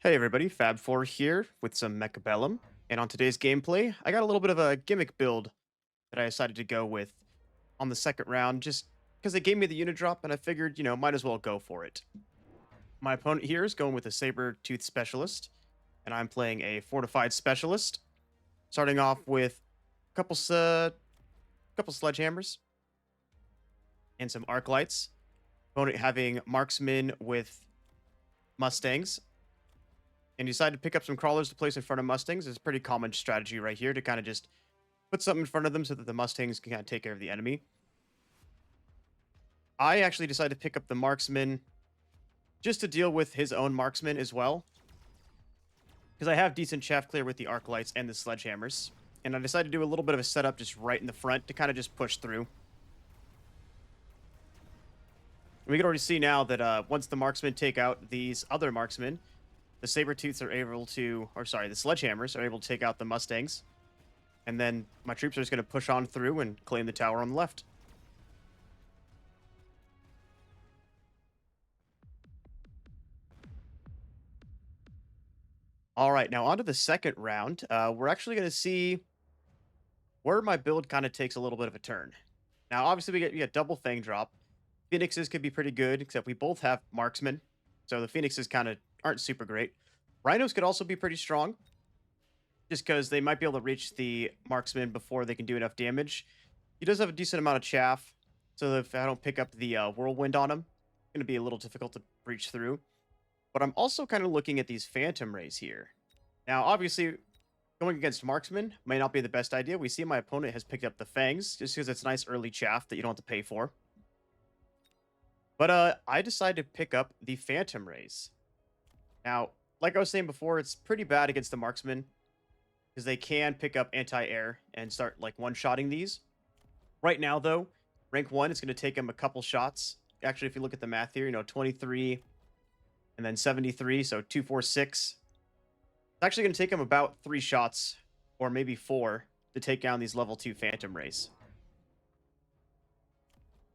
Hey everybody, Fab4 here with some Mechabellum, and on today's gameplay, I got a little bit of a gimmick build that I decided to go with on the second round, just because they gave me the unit drop, and I figured, might as well go for it. My opponent here is going with a Saber-Tooth Specialist, and I'm playing a Fortified Specialist, starting off with a couple Sledgehammers and some Arc Lights. Opponent having Marksmen with Mustangs, and you decide to pick up some crawlers to place in front of Mustangs. It's a pretty common strategy right here to kind of just put something in front of them so that the Mustangs can kind of take care of the enemy. I actually decided to pick up the Marksman just to deal with his own Marksman as well, because I have decent chaff clear with the Arc Lights and the Sledgehammers. And I decided to do a little bit of a setup just right in the front to kind of just push through. And we can already see now that once the Marksmen take out these other Marksmen, the Saber-Tooths are able to, or sorry, the Sledgehammers are able to take out the Mustangs. And then my troops are just going to push on through and claim the tower on the left. All right, now on to the second round. We're actually going to see where my build kind of takes a little bit of a turn. Now, obviously, we get double Fang drop. Phoenixes could be pretty good, except we both have Marksmen. So the Phoenixes kind of aren't super great. Rhinos could also be pretty strong, just because they might be able to reach the Marksman before they can do enough damage. He does have a decent amount of chaff, so if I don't pick up the Whirlwind on him, it's going to be a little difficult to breach through. But I'm also kind of looking at these Phantom Rays here. Now, obviously, going against Marksman may not be the best idea. We see my opponent has picked up the Fangs, just because it's nice early chaff that you don't have to pay for. But I decided to pick up the Phantom Rays. Now, like I was saying before, it's pretty bad against the Marksman, because they can pick up anti-air and start, like, one-shotting these. Right now, though, rank 1 is going to take him a couple shots. Actually, if you look at the math here, 23 and then 73, so 246. It's actually going to take him about 3 shots, or maybe 4, to take down these level 2 Phantom Rays.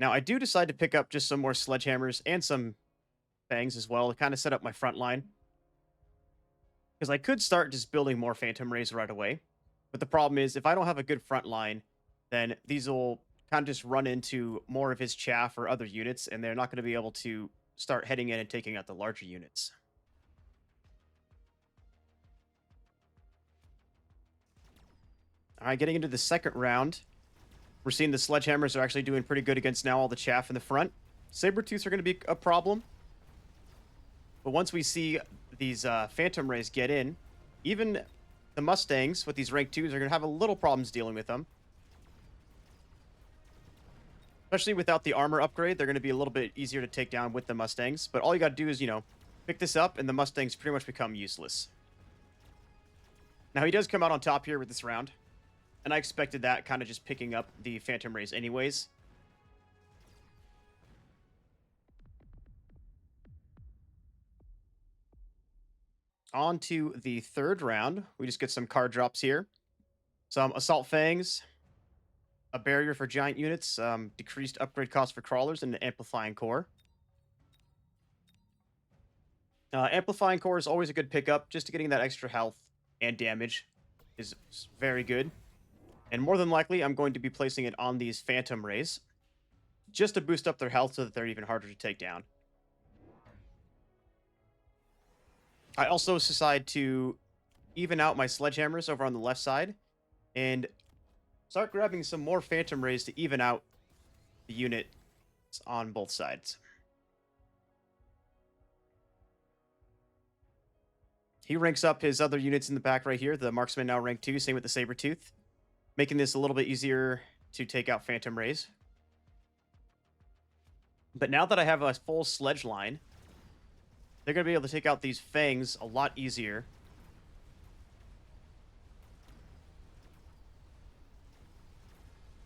Now, I do decide to pick up just some more Sledgehammers and some Fangs as well to kind of set up my front line. Because I could start just building more Phantom Rays right away. But the problem is, if I don't have a good front line, then these will kind of just run into more of his chaff or other units, and they're not going to be able to start heading in and taking out the larger units. All right, getting into the second round, we're seeing the Sledgehammers are actually doing pretty good against now all the chaff in the front. Saber-Tooths are going to be a problem. But once we see these Phantom Rays get in, even the Mustangs with these rank 2s are going to have a little problems dealing with them. Especially without the armor upgrade, they're going to be a little bit easier to take down with the Mustangs. But all you got to do is, pick this up, and the Mustangs pretty much become useless. Now, he does come out on top here with this round. And I expected that, kind of just picking up the Phantom Rays anyways. On to the third round. We just get some card drops here. Some Assault Fangs, a barrier for giant units, decreased upgrade cost for crawlers, and an amplifying core. Amplifying core is always a good pickup. Just getting that extra health and damage is very good. And more than likely, I'm going to be placing it on these Phantom Rays just to boost up their health so that they're even harder to take down. I also decide to even out my Sledgehammers over on the left side and start grabbing some more Phantom Rays to even out the units on both sides. He ranks up his other units in the back right here. The Marksman now rank 2, same with the Saber-Tooth, making this a little bit easier to take out Phantom Rays. But now that I have a full sledge line, they're going to be able to take out these Fangs a lot easier.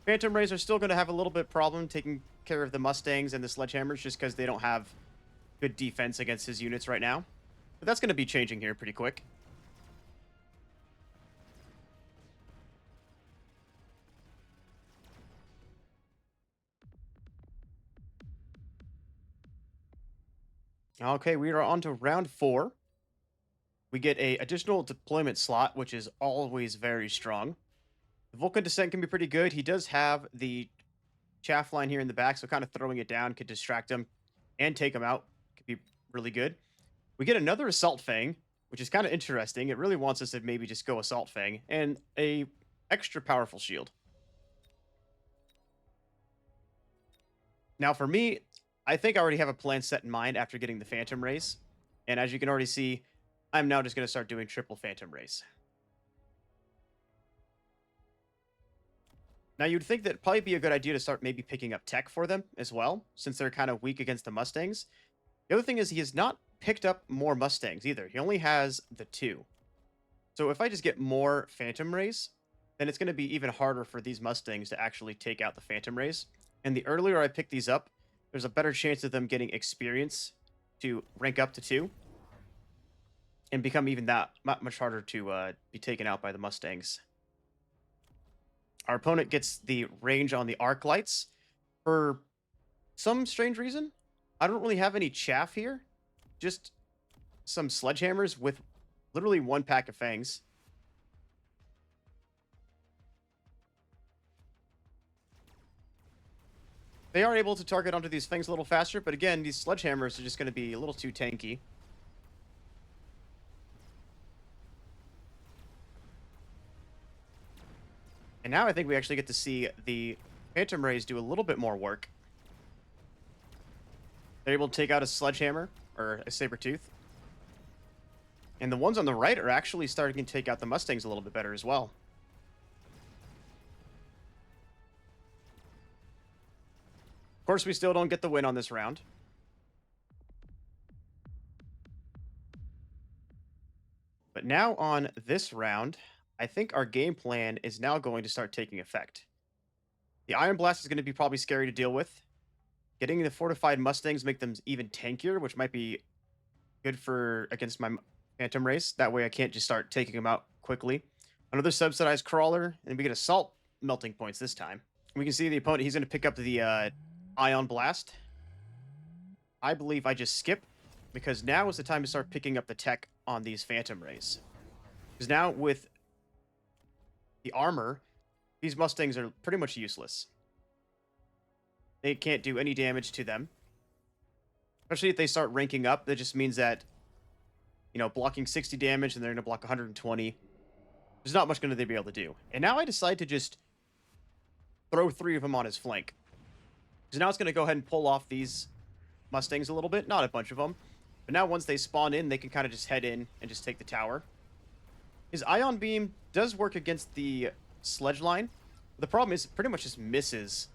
Phantom Rays are still going to have a little bit problem taking care of the Mustangs and the Sledgehammers just because they don't have good defense against his units right now. But that's going to be changing here pretty quick. Okay, we are on to round 4. We get a additional deployment slot, which is always very strong. The Vulcan Descent can be pretty good. He does have the chaff line here in the back, so kind of throwing it down could distract him and take him out. Could be really good. We get another Assault Fang, which is kind of interesting. It really wants us to maybe just go Assault Fang, and a extra powerful shield. Now for me, I think I already have a plan set in mind after getting the Phantom Rays. And as you can already see, I'm now just going to start doing triple Phantom Rays. Now you'd think that it'd probably be a good idea to start maybe picking up tech for them as well, since they're kind of weak against the Mustangs. The other thing is he has not picked up more Mustangs either. He only has the 2. So if I just get more Phantom Rays, then it's going to be even harder for these Mustangs to actually take out the Phantom Rays. And the earlier I pick these up, there's a better chance of them getting experience to rank up to 2 and become even that much harder to be taken out by the Mustangs. Our opponent gets the range on the arc lights for some strange reason. I don't really have any chaff here, just some sledgehammers with literally 1 pack of fangs. They are able to target onto these fangs a little faster, but again, these sledgehammers are just going to be a little too tanky. And now I think we actually get to see the Phantom Rays do a little bit more work. They're able to take out a sledgehammer, or a saber tooth. And the ones on the right are actually starting to take out the Mustangs a little bit better as well. Of course, we still don't get the win on this round. But now on this round, I think our game plan is now going to start taking effect. The Iron Blast is going to be probably scary to deal with. Getting the fortified Mustangs make them even tankier, which might be good for against my Phantom Race. That way I can't just start taking them out quickly. Another subsidized crawler, and we get assault melting points this time. We can see the opponent, he's going to pick up the Ion Blast. I believe I just skip, because now is the time to start picking up the tech on these Phantom Rays. Because now with the armor, these Mustangs are pretty much useless. They can't do any damage to them. Especially if they start ranking up, that just means that, you know, blocking 60 damage and they're going to block 120. There's not much going to be able to do. And now I decide to just throw 3 of them on his flank. Because now it's going to go ahead and pull off these Mustangs a little bit. Not a bunch of them. But now once they spawn in, they can kind of just head in and just take the tower. His Ion Beam does work against the sledge line. But the problem is it pretty much just misses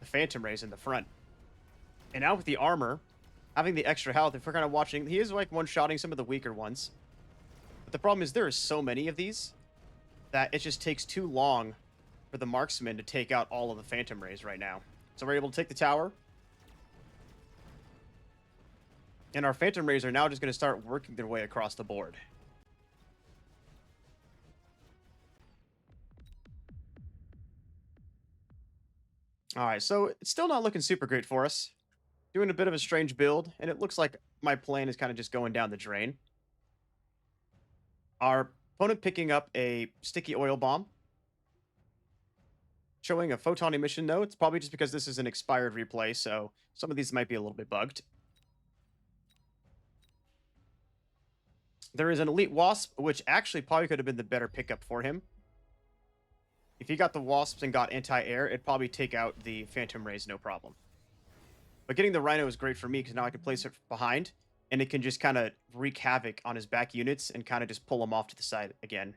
the Phantom Rays in the front. And now with the armor, having the extra health, if we're kind of watching, he is like one-shotting some of the weaker ones. But the problem is there are so many of these that it just takes too long for the marksman to take out all of the Phantom Rays right now. So we're able to take the tower. And our Phantom Rays are now just going to start working their way across the board. Alright, so it's still not looking super great for us. Doing a bit of a strange build, and it looks like my plan is kind of just going down the drain. Our opponent picking up a sticky oil bomb. Showing a photon emission, though. It's probably just because this is an expired replay, so some of these might be a little bit bugged. There is an Elite Wasp, which actually probably could have been the better pickup for him. If he got the Wasps and got anti-air, it'd probably take out the Phantom Rays, no problem. But getting the Rhino is great for me, because now I can place it behind, and it can just kind of wreak havoc on his back units and kind of just pull them off to the side again.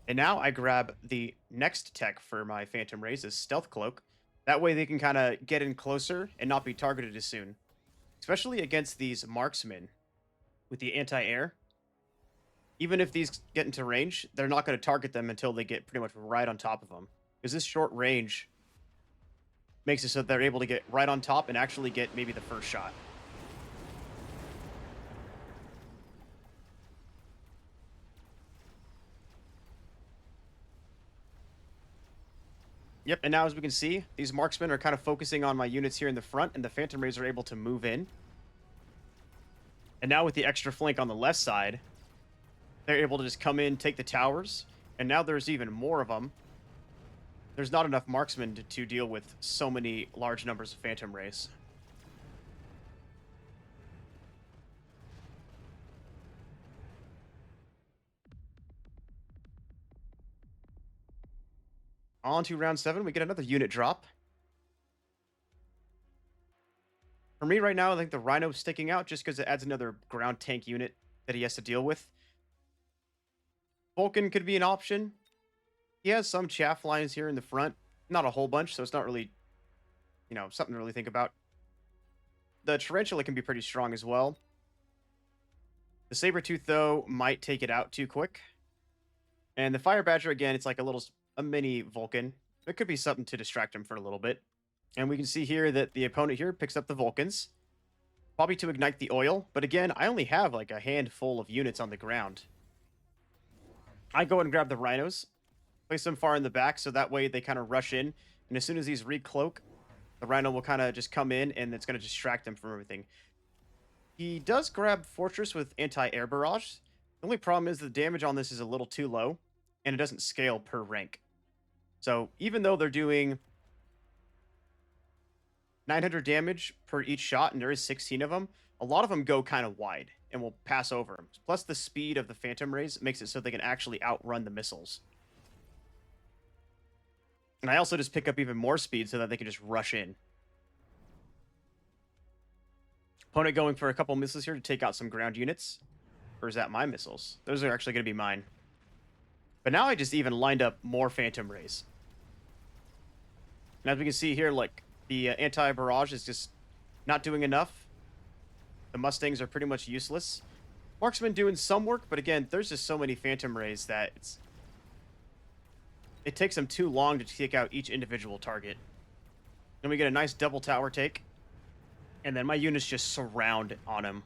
And now I grab the next tech for my Phantom Rays, is Stealth Cloak. That way they can kind of get in closer and not be targeted as soon. Especially against these marksmen with the anti-air. Even if these get into range, they're not going to target them until they get pretty much right on top of them. Because this short range makes it so that they're able to get right on top and actually get maybe the first shot. Yep, and now as we can see, these marksmen are kind of focusing on my units here in the front, and the Phantom Rays are able to move in. And now with the extra flank on the left side, they're able to just come in, take the towers, and now there's even more of them. There's not enough marksmen to deal with so many large numbers of Phantom Rays. On to round 7, we get another unit drop. For me right now, I think the Rhino's sticking out just because it adds another ground tank unit that he has to deal with. Vulcan could be an option. He has some chaff lines here in the front. Not a whole bunch, so it's not really, something to really think about. The Tarantula can be pretty strong as well. The Sabertooth, though, might take it out too quick. And the Fire Badger, again, it's like a mini Vulcan. It could be something to distract him for a little bit. And we can see here that the opponent here picks up the Vulcans. Probably to ignite the oil. But again, I only have like a handful of units on the ground. I go and grab the Rhinos. Place them far in the back so that way they kind of rush in. And as soon as these recloak, the Rhino will kind of just come in and it's going to distract them from everything. He does grab Fortress with anti-air barrage. The only problem is the damage on this is a little too low. And it doesn't scale per rank. So even though they're doing 900 damage per each shot, and there is 16 of them, a lot of them go kind of wide and will pass over them. Plus the speed of the Phantom Rays makes it so they can actually outrun the missiles. And I also just pick up even more speed so that they can just rush in. Opponent going for a couple missiles here to take out some ground units. Or is that my missiles? Those are actually going to be mine. But now I just even lined up more Phantom Rays. And as we can see here, like, the anti-barrage is just not doing enough. The Mustangs are pretty much useless. Marksman doing some work, but again, there's just so many Phantom Rays that it takes them too long to take out each individual target. Then we get a nice double tower take. And then my units just surround on him.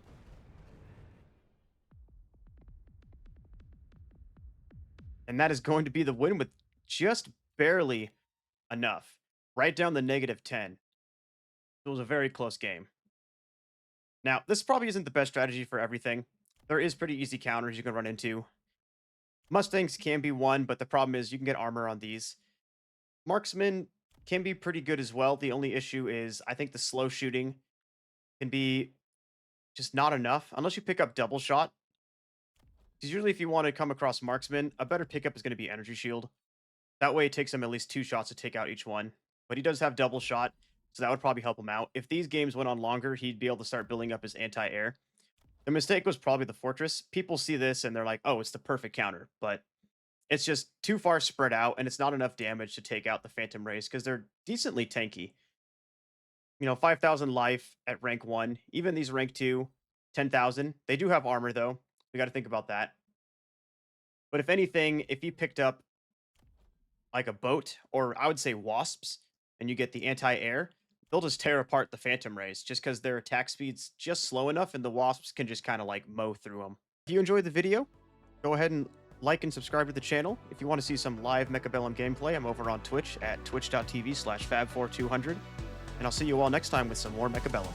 And that is going to be the win with just barely enough. Right down the -10. It was a very close game. Now, this probably isn't the best strategy for everything. There is pretty easy counters you can run into. Mustangs can be one, but the problem is you can get armor on these. Marksmen can be pretty good as well. The only issue is I think the slow shooting can be just not enough. Unless you pick up double shot. Because usually if you want to come across marksmen, a better pickup is going to be energy shield. That way it takes him at least 2 shots to take out each one. But he does have double shot, so that would probably help him out. If these games went on longer, he'd be able to start building up his anti-air. The mistake was probably the Fortress. People see this and they're like, oh, it's the perfect counter. But it's just too far spread out, and it's not enough damage to take out the Phantom Rays because they're decently tanky. 5,000 life at rank 1. Even these rank 2, 10,000. They do have armor, though. We got to think about that. But if anything, if you picked up like a boat, or I would say wasps, and you get the anti-air, they'll just tear apart the Phantom Rays just because their attack speed's just slow enough and the wasps can just kind of like mow through them. If you enjoyed the video, go ahead and like and subscribe to the channel. If you want to see some live Mechabellum gameplay, I'm over on Twitch at twitch.tv/fab4200. And I'll see you all next time with some more Mechabellum.